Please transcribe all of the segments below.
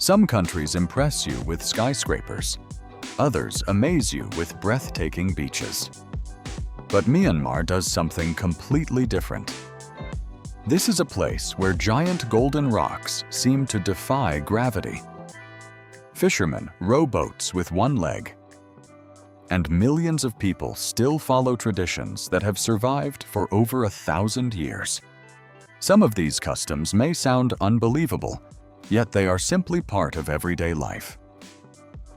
Some countries impress you with skyscrapers. Others amaze you with breathtaking beaches. But Myanmar does something completely different. This is a place where giant golden rocks seem to defy gravity. Fishermen row boats with one leg. And millions of people still follow traditions that have survived for over 1,000 years. Some of these customs may sound unbelievable, yet they are simply part of everyday life.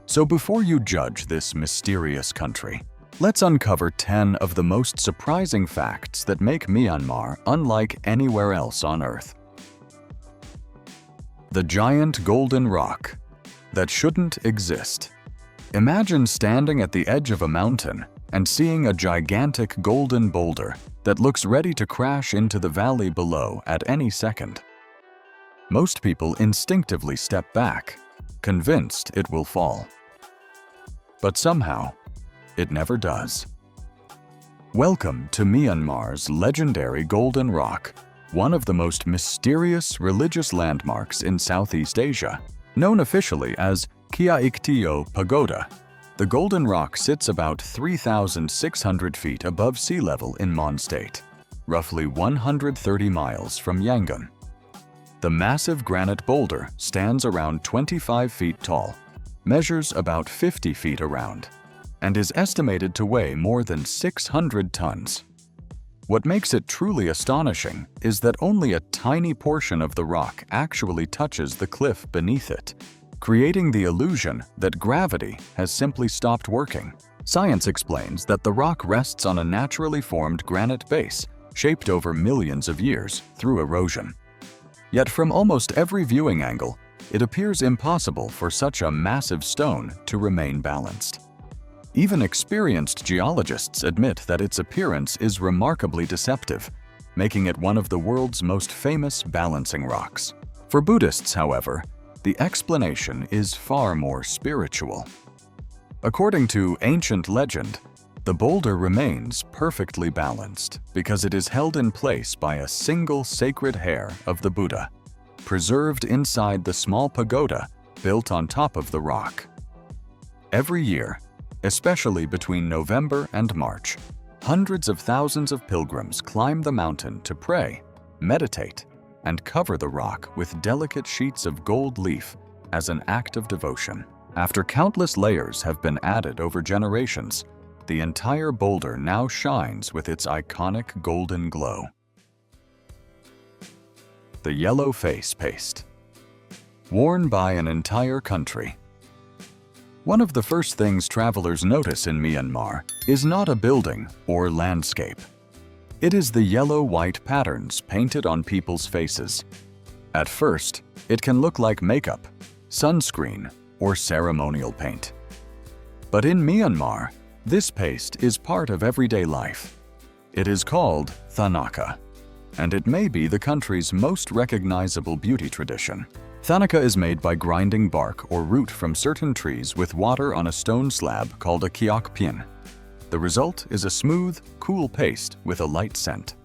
So before you judge this mysterious country, let's uncover 10 of the most surprising facts that make Myanmar unlike anywhere else on Earth. The giant golden rock that shouldn't exist. Imagine standing at the edge of a mountain and seeing a gigantic golden boulder that looks ready to crash into the valley below at any second. Most people instinctively step back, convinced it will fall. But somehow, it never does. Welcome to Myanmar's legendary Golden Rock, one of the most mysterious religious landmarks in Southeast Asia. Known officially as Kyaiktiyo Pagoda, the Golden Rock sits about 3,600 feet above sea level in Mon State, roughly 130 miles from Yangon. The massive granite boulder stands around 25 feet tall, measures about 50 feet around, and is estimated to weigh more than 600 tons. What makes it truly astonishing is that only a tiny portion of the rock actually touches the cliff beneath it, creating the illusion that gravity has simply stopped working. Science explains that the rock rests on a naturally formed granite base, shaped over millions of years through erosion. Yet from almost every viewing angle, it appears impossible for such a massive stone to remain balanced. Even experienced geologists admit that its appearance is remarkably deceptive, making it one of the world's most famous balancing rocks. For Buddhists, however, the explanation is far more spiritual. According to ancient legend, the boulder remains perfectly balanced because it is held in place by a single sacred hair of the Buddha, preserved inside the small pagoda built on top of the rock. Every year, especially between November and March, hundreds of thousands of pilgrims climb the mountain to pray, meditate, and cover the rock with delicate sheets of gold leaf as an act of devotion. After countless layers have been added over generations, the entire boulder now shines with its iconic golden glow. The yellow face paste. Worn by an entire country. One of the first things travelers notice in Myanmar is not a building or landscape. It is the yellow-white patterns painted on people's faces. At first, it can look like makeup, sunscreen, or ceremonial paint. But in Myanmar, this paste is part of everyday life. It is called Thanaka, and it may be the country's most recognizable beauty tradition. Thanaka is made by grinding bark or root from certain trees with water on a stone slab called a kiok pin. The result is a smooth, cool paste with a light scent.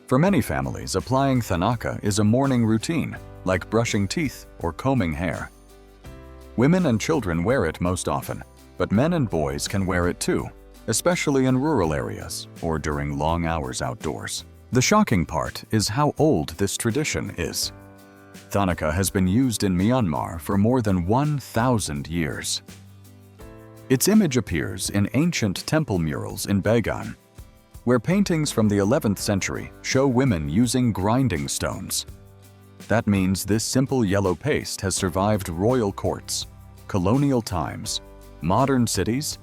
For many families, applying Thanaka is a morning routine, like brushing teeth or combing hair. Women and children wear it most often, but men and boys can wear it too, especially in rural areas or during long hours outdoors. The shocking part is how old this tradition is. Thanaka has been used in Myanmar for more than 1,000 years. Its image appears in ancient temple murals in Bagan, where paintings from the 11th century show women using grinding stones. That means this simple yellow paste has survived royal courts, colonial times, modern cities,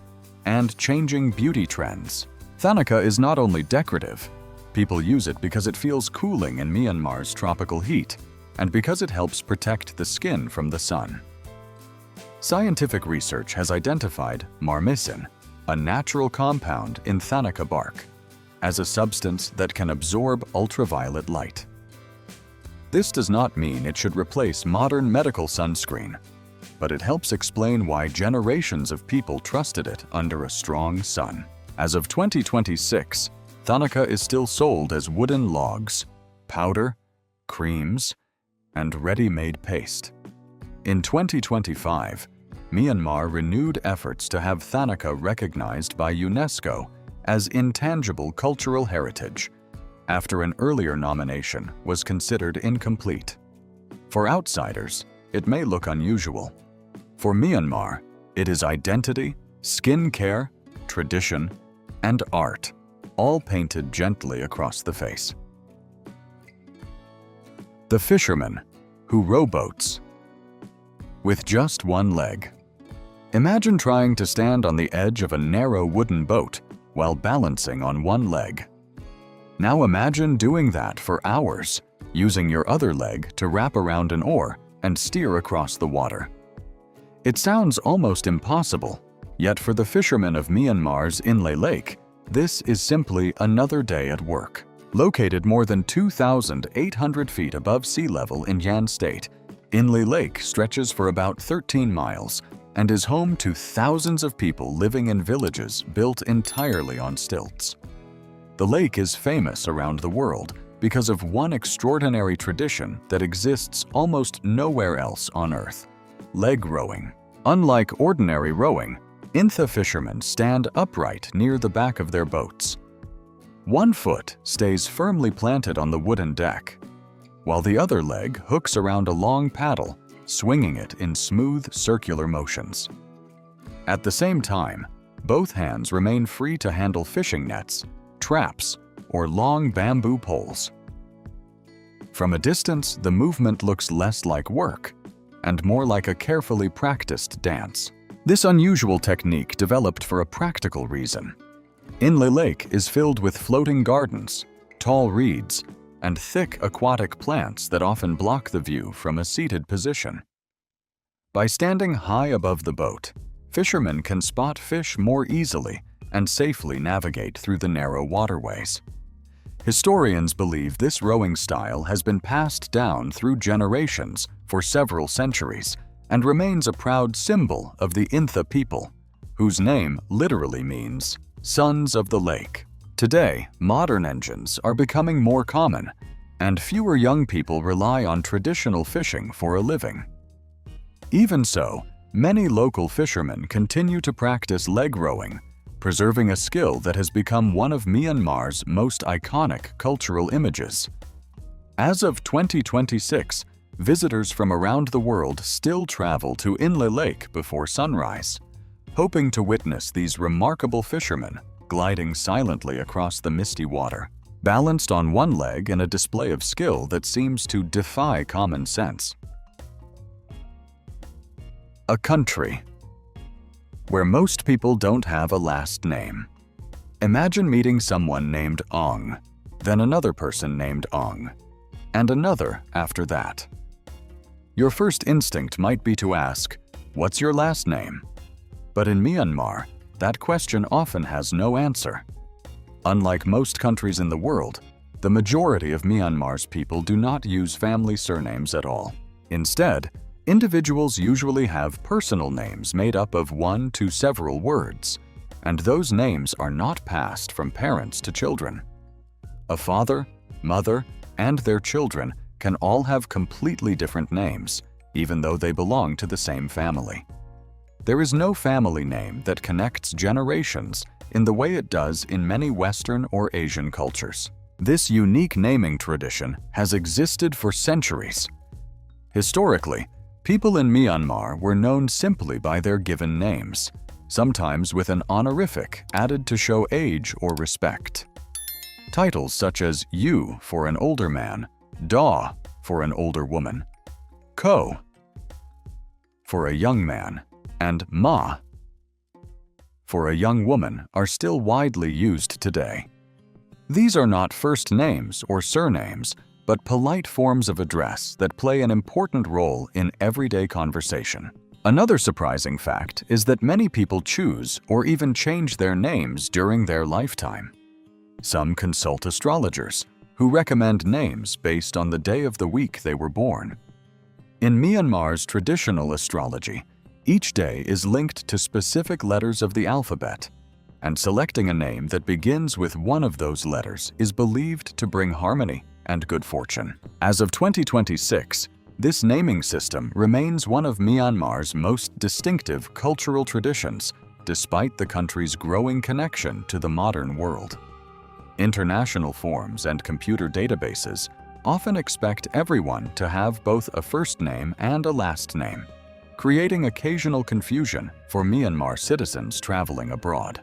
and changing beauty trends. Thanaka is not only decorative, people use it because it feels cooling in Myanmar's tropical heat, and because it helps protect the skin from the sun. Scientific research has identified marmicin, a natural compound in Thanaka bark, as a substance that can absorb ultraviolet light. This does not mean it should replace modern medical sunscreen, but it helps explain why generations of people trusted it under a strong sun. As of 2026, Thanaka is still sold as wooden logs, powder, creams, and ready-made paste. In 2025, Myanmar renewed efforts to have Thanaka recognized by UNESCO as intangible cultural heritage, after an earlier nomination was considered incomplete. For outsiders, it may look unusual. For Myanmar, it is identity, skin care, tradition, and art, all painted gently across the face. The fishermen who row boats with just one leg. Imagine trying to stand on the edge of a narrow wooden boat while balancing on one leg. Now imagine doing that for hours, using your other leg to wrap around an oar and steer across the water. It sounds almost impossible, yet for the fishermen of Myanmar's Inle Lake, this is simply another day at work. Located more than 2,800 feet above sea level in Yan State, Inle Lake stretches for about 13 miles and is home to thousands of people living in villages built entirely on stilts. The lake is famous around the world because of one extraordinary tradition that exists almost nowhere else on Earth: leg rowing. Unlike ordinary rowing, Intha fishermen stand upright near the back of their boats. One foot stays firmly planted on the wooden deck, while the other leg hooks around a long paddle, swinging it in smooth circular motions. At the same time, both hands remain free to handle fishing nets, traps, or long bamboo poles. From a distance, the movement looks less like work and more like a carefully practiced dance. This unusual technique developed for a practical reason. Inle Lake is filled with floating gardens, tall reeds, and thick aquatic plants that often block the view from a seated position. By standing high above the boat, fishermen can spot fish more easily and safely navigate through the narrow waterways. Historians believe this rowing style has been passed down through generations for several centuries and remains a proud symbol of the Intha people, whose name literally means sons of the lake. Today, modern engines are becoming more common, and fewer young people rely on traditional fishing for a living. Even so, many local fishermen continue to practice leg rowing, preserving a skill that has become one of Myanmar's most iconic cultural images. As of 2026, visitors from around the world still travel to Inle Lake before sunrise, hoping to witness these remarkable fishermen gliding silently across the misty water, balanced on one leg in a display of skill that seems to defy common sense. A country where most people don't have a last name. Imagine meeting someone named Ong, then another person named Ong, and another after that. Your first instinct might be to ask, "What's your last name?" But in Myanmar, that question often has no answer. Unlike most countries in the world, the majority of Myanmar's people do not use family surnames at all. Instead, individuals usually have personal names made up of one to several words, and those names are not passed from parents to children. A father, mother, and their children can all have completely different names, even though they belong to the same family. There is no family name that connects generations in the way it does in many Western or Asian cultures. This unique naming tradition has existed for centuries. Historically, people in Myanmar were known simply by their given names, sometimes with an honorific added to show age or respect. Titles such as Yu for an older man, Da for an older woman, Ko for a young man, and Ma for a young woman are still widely used today. These are not first names or surnames, but polite forms of address that play an important role in everyday conversation. Another surprising fact is that many people choose or even change their names during their lifetime. Some consult astrologers, who recommend names based on the day of the week they were born. In Myanmar's traditional astrology, each day is linked to specific letters of the alphabet, and selecting a name that begins with one of those letters is believed to bring harmony and good fortune. As of 2026, This naming system remains one of Myanmar's most distinctive cultural traditions, despite the country's growing connection to the modern world. International forms and computer databases often expect everyone to have both a first name and a last name, creating occasional confusion for Myanmar citizens traveling abroad.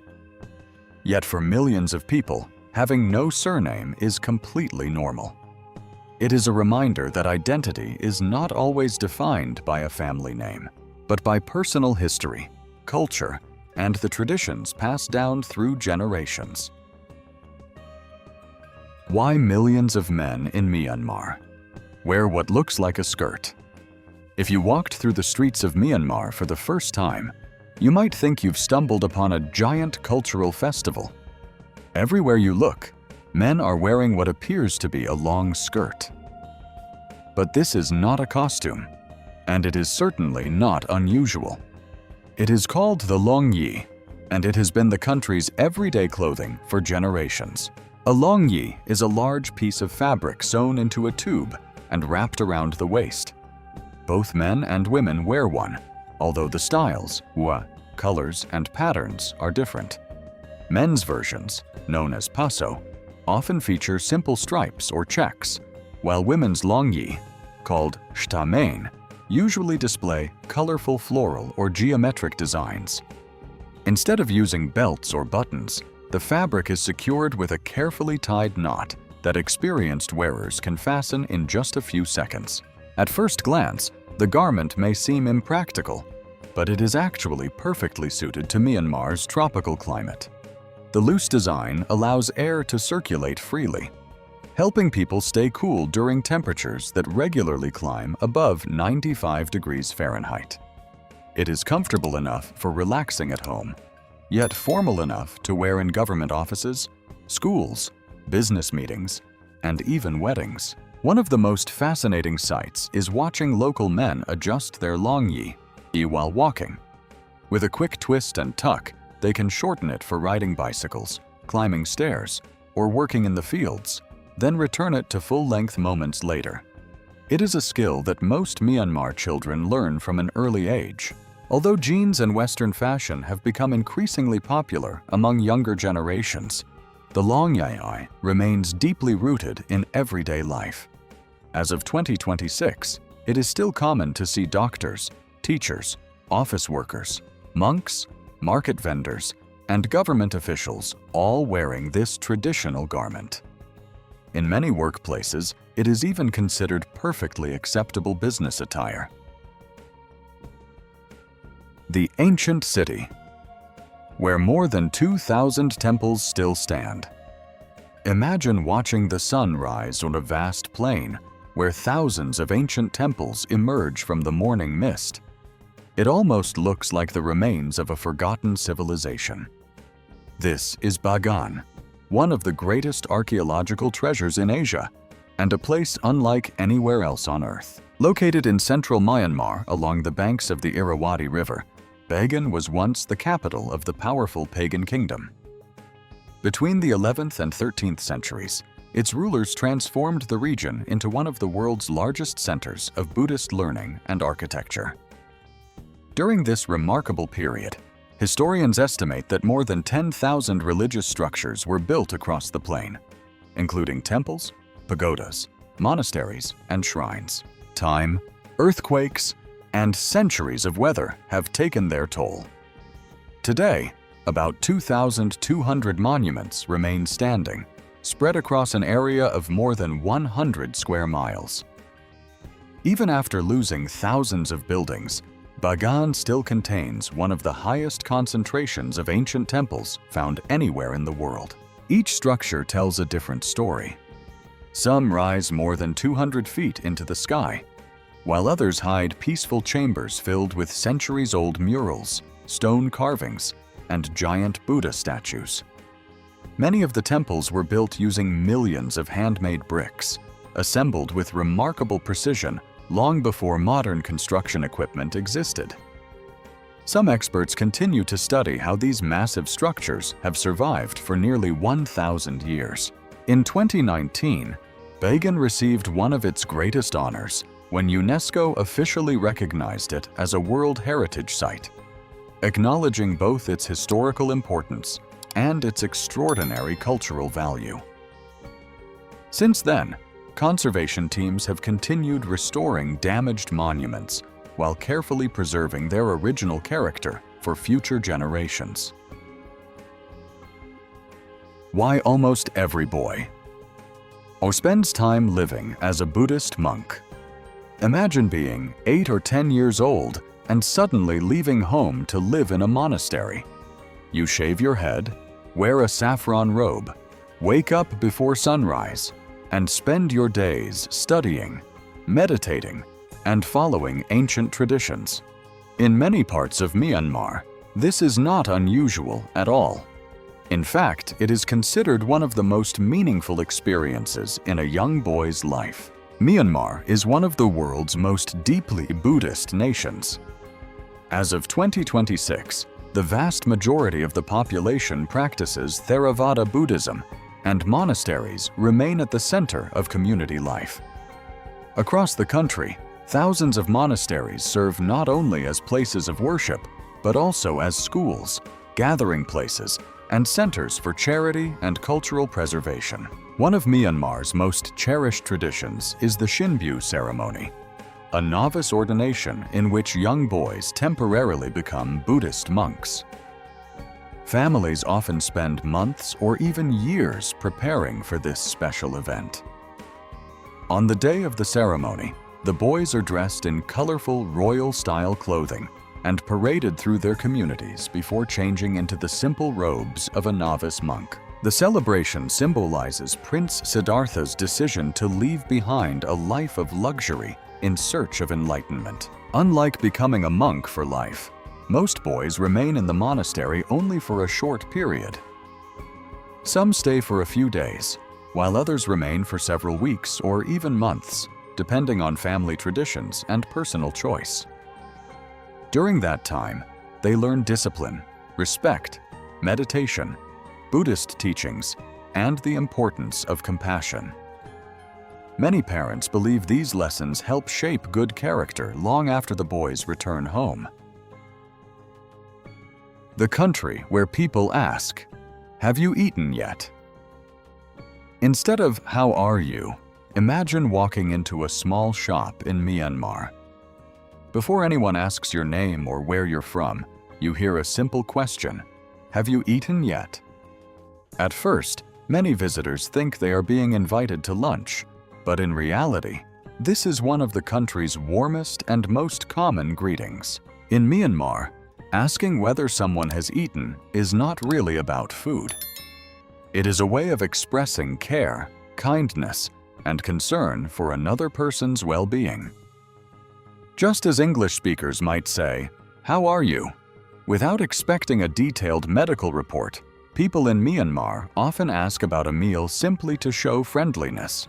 Yet for millions of people, having no surname is completely normal. It is a reminder that identity is not always defined by a family name, but by personal history, culture, and the traditions passed down through generations. Why millions of men in Myanmar wear what looks like a skirt? If you walked through the streets of Myanmar for the first time, you might think you've stumbled upon a giant cultural festival. Everywhere you look, men are wearing what appears to be a long skirt. But this is not a costume, and it is certainly not unusual. It is called the long yi, and it has been the country's everyday clothing for generations. A long yi is a large piece of fabric sewn into a tube and wrapped around the waist. Both men and women wear one, although the styles, colors, and patterns are different. Men's versions, known as paso, often feature simple stripes or checks, while women's long yi, called shtamain, usually display colorful floral or geometric designs. Instead of using belts or buttons, the fabric is secured with a carefully tied knot that experienced wearers can fasten in just a few seconds. At first glance, the garment may seem impractical, but it is actually perfectly suited to Myanmar's tropical climate. The loose design allows air to circulate freely, helping people stay cool during temperatures that regularly climb above 95 degrees Fahrenheit. It is comfortable enough for relaxing at home, yet formal enough to wear in government offices, schools, business meetings, and even weddings. One of the most fascinating sights is watching local men adjust their long yi while walking. With a quick twist and tuck, they can shorten it for riding bicycles, climbing stairs, or working in the fields, then return it to full-length moments later. It is a skill that most Myanmar children learn from an early age. Although jeans and Western fashion have become increasingly popular among younger generations, the long yi remains deeply rooted in everyday life. As of 2026, it is still common to see doctors, teachers, office workers, monks, market vendors, and government officials all wearing this traditional garment. In many workplaces, it is even considered perfectly acceptable business attire. The ancient city, where more than 2,000 temples still stand. Imagine watching the sun rise on a vast plain where thousands of ancient temples emerge from the morning mist. It almost looks like the remains of a forgotten civilization. This is Bagan, one of the greatest archaeological treasures in Asia, and a place unlike anywhere else on Earth. Located in central Myanmar along the banks of the Irrawaddy River, Bagan was once the capital of the powerful pagan kingdom. Between the 11th and 13th centuries, its rulers transformed the region into one of the world's largest centers of Buddhist learning and architecture. During this remarkable period, historians estimate that more than 10,000 religious structures were built across the plain, including temples, pagodas, monasteries, and shrines. Time, earthquakes, and centuries of weather have taken their toll. Today, about 2,200 monuments remain standing, spread across an area of more than 100 square miles. Even after losing thousands of buildings, Bagan still contains one of the highest concentrations of ancient temples found anywhere in the world. Each structure tells a different story. Some rise more than 200 feet into the sky, while others hide peaceful chambers filled with centuries-old murals, stone carvings, and giant Buddha statues. Many of the temples were built using millions of handmade bricks, assembled with remarkable precision long before modern construction equipment existed. Some experts continue to study how these massive structures have survived for nearly 1,000 years. In 2019, Bagan received one of its greatest honors when UNESCO officially recognized it as a World Heritage Site, acknowledging both its historical importance and its extraordinary cultural value. Since then, conservation teams have continued restoring damaged monuments while carefully preserving their original character for future generations. Why almost every boy spends time living as a Buddhist monk. Imagine being 8 or 10 years old and suddenly leaving home to live in a monastery. You shave your head, wear a saffron robe, wake up before sunrise, and spend your days studying, meditating, and following ancient traditions. In many parts of Myanmar, this is not unusual at all. In fact, it is considered one of the most meaningful experiences in a young boy's life. Myanmar is one of the world's most deeply Buddhist nations. As of 2026, the vast majority of the population practices Theravada Buddhism, and monasteries remain at the center of community life. Across the country, thousands of monasteries serve not only as places of worship, but also as schools, gathering places, and centers for charity and cultural preservation. One of Myanmar's most cherished traditions is the Shinbyu ceremony, a novice ordination in which young boys temporarily become Buddhist monks. Families often spend months or even years preparing for this special event. On the day of the ceremony, the boys are dressed in colorful royal-style clothing and paraded through their communities before changing into the simple robes of a novice monk. The celebration symbolizes Prince Siddhartha's decision to leave behind a life of luxury in search of enlightenment. Unlike becoming a monk for life, most boys remain in the monastery only for a short period. Some stay for a few days, while others remain for several weeks or even months, depending on family traditions and personal choice. During that time, they learn discipline, respect, meditation, Buddhist teachings, and the importance of compassion. Many parents believe these lessons help shape good character long after the boys return home. The country where people ask, "Have you eaten yet?" Instead of "How are you?" imagine walking into a small shop in Myanmar. Before anyone asks your name or where you're from, you hear a simple question, "Have you eaten yet?" At first, many visitors think they are being invited to lunch, but in reality, this is one of the country's warmest and most common greetings. In Myanmar, asking whether someone has eaten is not really about food. It is a way of expressing care, kindness, and concern for another person's well-being. Just as English speakers might say, "How are you?" without expecting a detailed medical report, people in Myanmar often ask about a meal simply to show friendliness.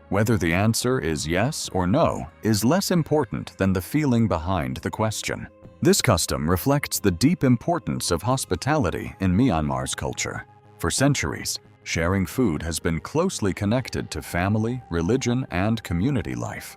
Whether the answer is yes or no is less important than the feeling behind the question. This custom reflects the deep importance of hospitality in Myanmar's culture. For centuries, sharing food has been closely connected to family, religion, and community life.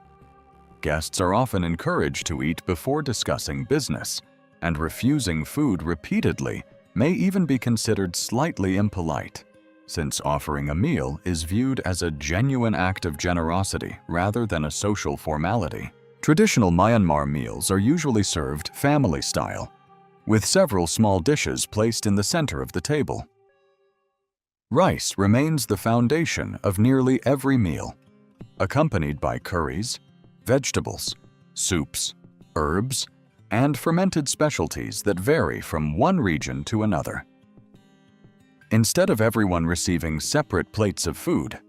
Guests are often encouraged to eat before discussing business, and refusing food repeatedly may even be considered slightly impolite, since offering a meal is viewed as a genuine act of generosity rather than a social formality. Traditional Myanmar meals are usually served family-style, with several small dishes placed in the center of the table. Rice remains the foundation of nearly every meal, accompanied by curries, vegetables, soups, herbs, and fermented specialties that vary from one region to another. Instead of everyone receiving separate plates of food,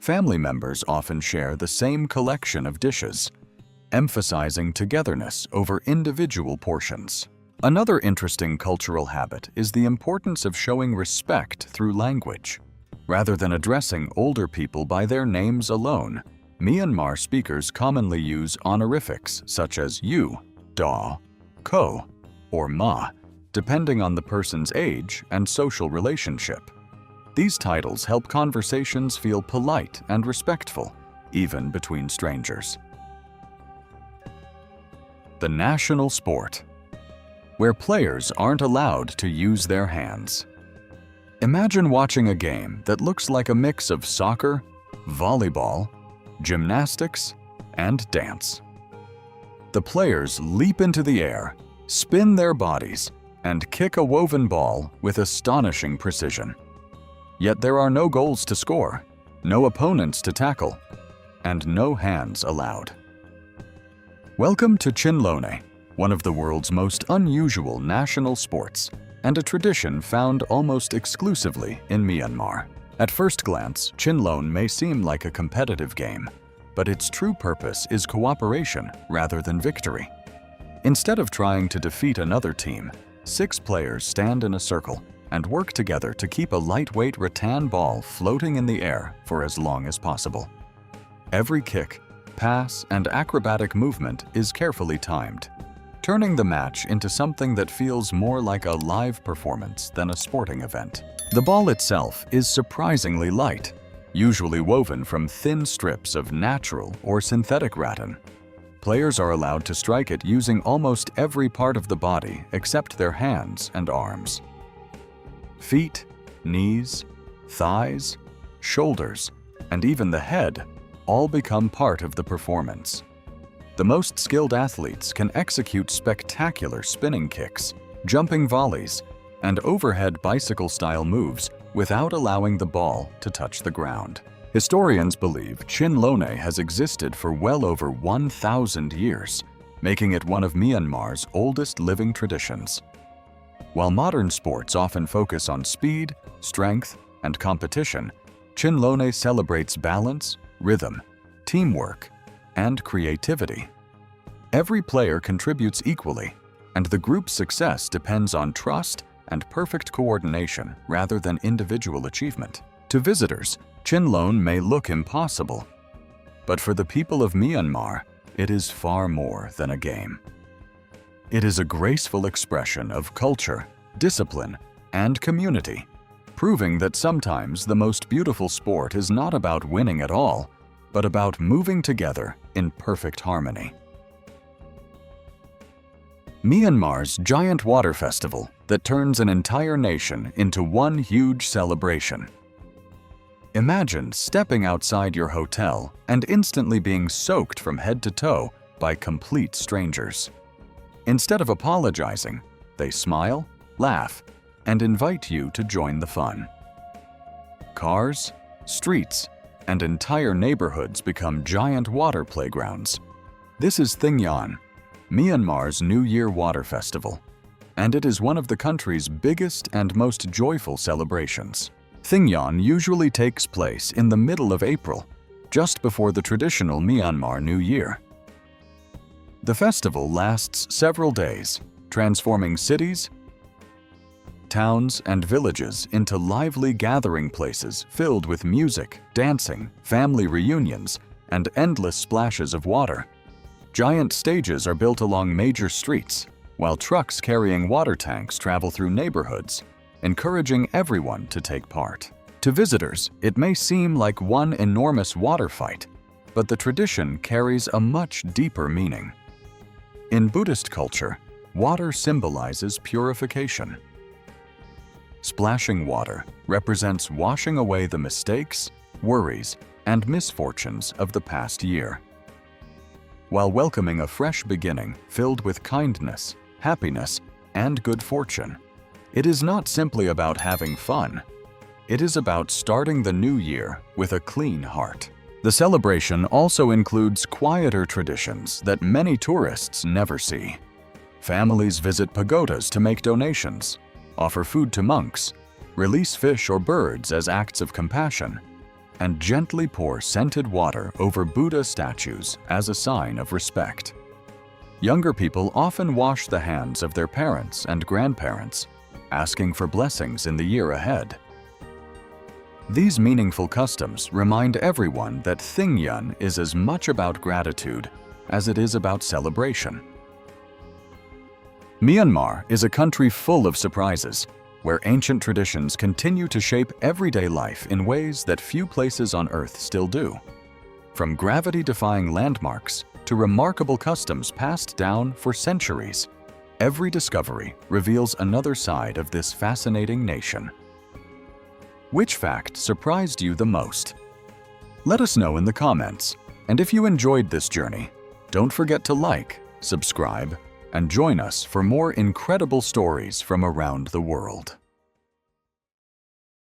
family members often share the same collection of dishes, emphasizing togetherness over individual portions. Another interesting cultural habit is the importance of showing respect through language. Rather than addressing older people by their names alone, Myanmar speakers commonly use honorifics such as you, da, ko, or ma, depending on the person's age and social relationship. These titles help conversations feel polite and respectful, even between strangers. the national sport, where players aren't allowed to use their hands. Imagine watching a game that looks like a mix of soccer, volleyball, gymnastics, and dance. The players leap into the air, spin their bodies, and kick a woven ball with astonishing precision. Yet there are no goals to score, no opponents to tackle, and no hands allowed. Welcome to Chinlone, one of the world's most unusual national sports, and a tradition found almost exclusively in Myanmar. At first glance, Chinlone may seem like a competitive game, but its true purpose is cooperation rather than victory. Instead of trying to defeat another team, 6 players stand in a circle and work together to keep a lightweight rattan ball floating in the air for as long as possible. Every kick, pass, and acrobatic movement is carefully timed, turning the match into something that feels more like a live performance than a sporting event. The ball itself is surprisingly light, usually woven from thin strips of natural or synthetic rattan. Players are allowed to strike it using almost every part of the body except their hands and arms. Feet, knees, thighs, shoulders, and even the head all become part of the performance. The most skilled athletes can execute spectacular spinning kicks, jumping volleys, and overhead bicycle-style moves without allowing the ball to touch the ground. Historians believe Chinlone has existed for well over 1,000 years, making it one of Myanmar's oldest living traditions. While modern sports often focus on speed, strength, and competition, Chinlone celebrates balance, rhythm, teamwork, and creativity. Every player contributes equally, and the group's success depends on trust and perfect coordination rather than individual achievement. To visitors, Chinlone may look impossible, but for the people of Myanmar, it is far more than a game. It is a graceful expression of culture, discipline, and community, proving that sometimes the most beautiful sport is not about winning at all, but about moving together in perfect harmony. Myanmar's giant water festival that turns an entire nation into one huge celebration. Imagine stepping outside your hotel and instantly being soaked from head to toe by complete strangers. Instead of apologizing, they smile, laugh, and invite you to join the fun. Cars, streets, and entire neighborhoods become giant water playgrounds. This is Thingyan, Myanmar's New Year Water Festival, and it is one of the country's biggest and most joyful celebrations. Thingyan usually takes place in the middle of April, just before the traditional Myanmar New Year. The festival lasts several days, transforming cities, towns, and villages into lively gathering places filled with music, dancing, family reunions, and endless splashes of water. Giant stages are built along major streets, while trucks carrying water tanks travel through neighborhoods, encouraging everyone to take part. To visitors, it may seem like one enormous water fight, but the tradition carries a much deeper meaning. In Buddhist culture, water symbolizes purification. Splashing water represents washing away the mistakes, worries, and misfortunes of the past year, while welcoming a fresh beginning filled with kindness, happiness, and good fortune. It is not simply about having fun. It is about starting the new year with a clean heart. The celebration also includes quieter traditions that many tourists never see. Families visit pagodas to make donations, offer food to monks, release fish or birds as acts of compassion, and gently pour scented water over Buddha statues as a sign of respect. Younger people often wash the hands of their parents and grandparents, asking for blessings in the year ahead. These meaningful customs remind everyone that Thingyan is as much about gratitude as it is about celebration. Myanmar is a country full of surprises, where ancient traditions continue to shape everyday life in ways that few places on Earth still do. From gravity-defying landmarks to remarkable customs passed down for centuries. Every discovery reveals another side of this fascinating nation. Which fact surprised you the most? Let us know in the comments. And if you enjoyed this journey, don't forget to like, subscribe, and join us for more incredible stories from around the world.